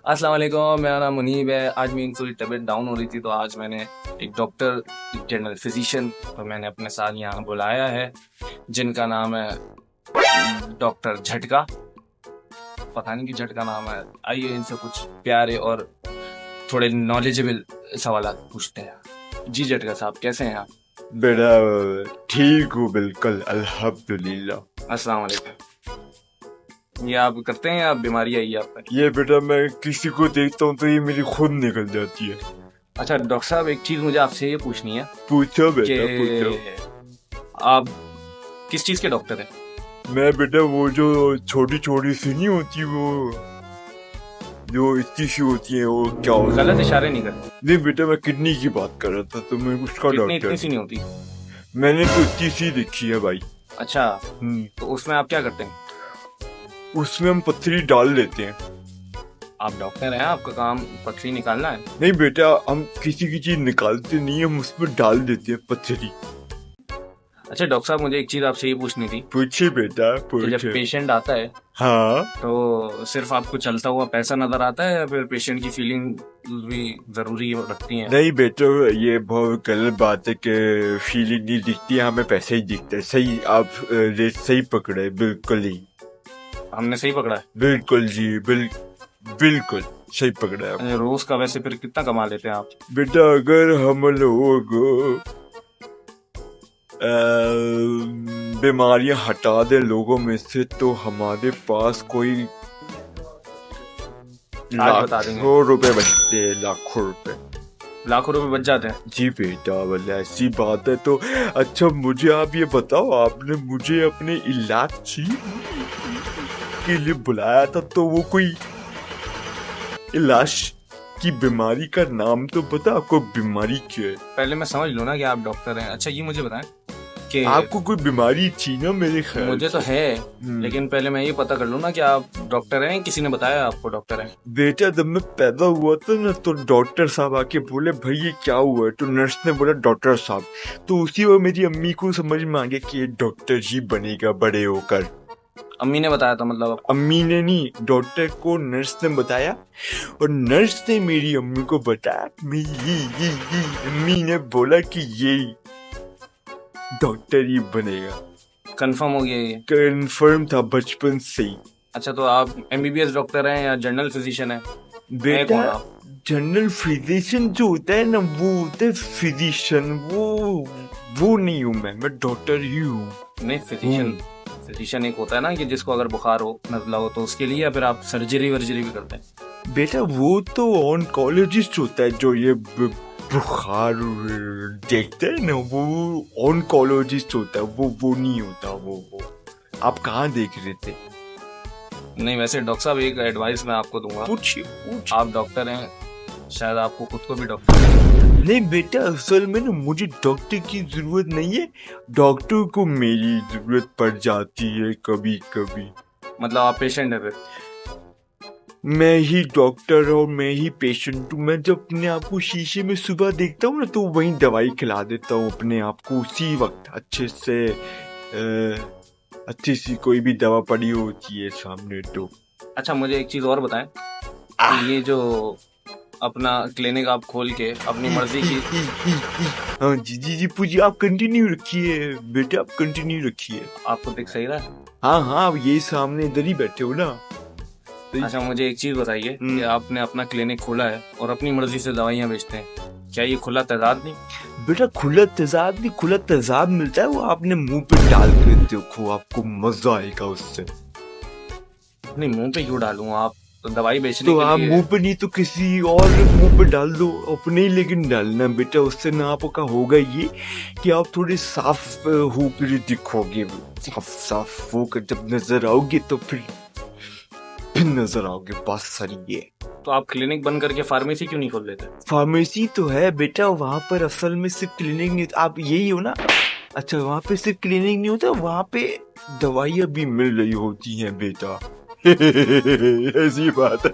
अस्सलाम वालेकुम, मेरा नाम मुनीब है। आज मेरी थोड़ी तबीयत डाउन हो रही थी, तो आज मैंने एक डॉक्टर, जनरल फिजिशियन को मैंने अपने साथ यहाँ बुलाया है, जिनका नाम है डॉक्टर झटका। पता नहीं कि झटका नाम है। आइए इनसे कुछ प्यारे और थोड़े नॉलेजेबल सवाल पूछते हैं। जी झटका साहब, कैसे हैं आप? बेटा ठीक हूँ, बिल्कुल अल्हम्दुलिल्लाह। अस्सलाम वालेकुम। ये आप करते हैं या बीमारी आई है आप पे? ये बेटा मैं किसी को देखता हूँ तो ये मेरी खुद निकल जाती है। अच्छा डॉक्टर साहब, एक चीज मुझे आपसे ये पूछनी है पूछो बेटा कि पूछो। आप किस चीज के डॉक्टर हैं? मैं बेटा वो जो छोटी छोटी सी नहीं होती, वो जो इतनी सी होती है, वो क्या होता है? गलत इशारे नहीं करते। नहीं बेटा, मैं किडनी की बात कर रहा था, तो मैं उसका किडनी इतनी डॉक्टर। सी नहीं होती। मैंने तो इतनी सी देखी है भाई। अच्छा, तो उसमें आप क्या करते हैं? उसमें हम पत्थरी डाल लेते हैं। आप डॉक्टर हैं, आपका काम पथरी निकालना है? नहीं बेटा, हम किसी की चीज निकालते नहीं, हम उसमें डाल देते हैं पत्थरी। अच्छा डॉक्टर साहब, मुझे एक चीज आपसे ये पूछनी थी पूछे बेटा कि जब पूछे। पेशेंट आता है हाँ तो सिर्फ आपको चलता हुआ पैसा नजर आता है या फिर पेशेंट की फीलिंग भी जरूरी रखती है? नहीं बेटा, ये बहुत गलत बात है कि फीलिंग नहीं दिखती, हमें पैसे ही दिखते हैं। सही, आप रेट सही पकड़े, बिल्कुल ही। हमने सही पकड़ा है? बिल्कुल जी, बिल्कुल सही पकड़ा है आप। रोज का वैसे फिर कितना कमा लेते हैं आप? बेटा अगर हम लोग बीमारियां हटा दे लोगों में से, तो हमारे पास कोई आज बता देंगे। लाखों रुपए बचते हैं, लाखों रुपए। लाखों रुपए बच जाते हैं? जी बेटा, वाला ऐसी बात है। तो अच्छा मुझे आप ये बताओ, आपने मुझे अपने इलाज के लिए बुलाया था, तो वो कोई इलाज की बीमारी का नाम तो बता, आपको बीमारी क्या है? पहले मैं समझ लूँ ना कि आप डॉक्टर हैं। अच्छा ये मुझे बताएं कि आपको कोई बीमारी थी ना मेरे ख्याल मुझे तो से। है, लेकिन पहले मैं ये पता कर लूँ ना कि आप डॉक्टर हैं, किसी ने बताया आपको डॉक्टर हैं? बेटा जब मैं पैदा हुआ था ना, तो डॉक्टर साहब आके बोले भाई ये क्या हुआ है, तो नर्स ने बोला डॉक्टर साहब। तो उसी वक्त मेरी अम्मी को समझ में आ गया कि ये डॉक्टर ही बनेगा बड़े होकर। अम्मी ने बताया था मतलब आपको? अम्मी ने नहीं, डॉक्टर को नर्स ने बताया, और नर्स ने मेरी अम्मी को बताया। अम्मी ने बोला कि ये डॉक्टर ही बनेगा। कंफर्म हो गया ये? कंफर्म था बचपन से ही। अच्छा तो आप एमबीबीएस डॉक्टर हैं या जनरल फिजिशियन हैं? बेटा कौन आप? जनरल फिजिशियन जो होता है ना, वो होता है फिजिशियन। वो नहीं हूँ मैं डॉक्टर ही हूँ। नहीं, फिजिशियन एक होता है ना कि जिसको अगर बुखार हो, नजला हो, तो उसके लिए, या फिर आप सर्जरी वर्जरी भी करते हैं? बेटा वो तो ऑनकोलॉजिस्ट होता है, जो ये बुखार देखते हैं ना, वो ऑनकोलॉजिस्ट होता है। वो नहीं होता। वो आप कहाँ देख रहे थे? नहीं वैसे डॉक्टर साहब, एक एडवाइस मैं आपको दूंगा। पूछिए। आप डॉक्टर हैं, शायद आपको खुद को भी डॉक्टर। नहीं बेटा, असल में ना मुझे डॉक्टर की जरूरत नहीं है, डॉक्टर को मेरी जरूरत पड़ जाती है कभी कभी। मतलब आप पेशेंट है फिर? मैं ही डॉक्टर और मैं ही पेशेंट हूँ। मैं जब अपने आप को शीशे में सुबह देखता हूँ ना, तो वहीं दवाई खिला देता हूँ अपने आप को उसी वक्त। अच्छी सी कोई भी दवा पड़ी होती है सामने तो। अच्छा मुझे एक चीज और बताएं कि ये जो अपना क्लिनिक आप खोल के अपनी मर्जी की। हाँ जी जी जी, पूछिए, आप कंटिन्यू रखिए बेटा, आप कंटिन्यू रखिए। आपको दिख सही रहा है? हाँ हाँ, आप ये सामने इधर ही बैठे हो ना। अच्छा मुझे एक चीज बताइए कि आपने अपना क्लिनिक खोला है और अपनी मर्जी से दवाइयाँ बेचते हैं, क्या ये खुला तेजाब नहीं? बेटा खुला तेजाब नहीं, खुला तेजाब मिलता है, वो आपने मुंह पे डाल के देखो, आपको मजा आएगा उससे। नहीं मुंह पे क्यों डालूं? आप तो दवाई बेचने तो के आप लिए। मुंह पे नहीं तो किसी और मुंह पे डाल दो, अपने ही लेकिन डालना बेटा। उससे ना आपका होगा ये कि आप थोड़े साफ होकर दिखोगे। साफ होकर जब नजर आओगे तो फिर नजर आओगे, बस सही है। तो आप क्लिनिक बंद करके फार्मेसी क्यों नहीं खोल लेते? फार्मेसी तो है बेटा, वहाँ पर असल में सिर्फ क्लिनिक नहीं, आप यही हो ना। अच्छा वहाँ पे सिर्फ क्लिनिक नहीं होता, वहाँ पे दवाइयाँ भी मिल रही होती हैं बेटा। ऐसी बात है।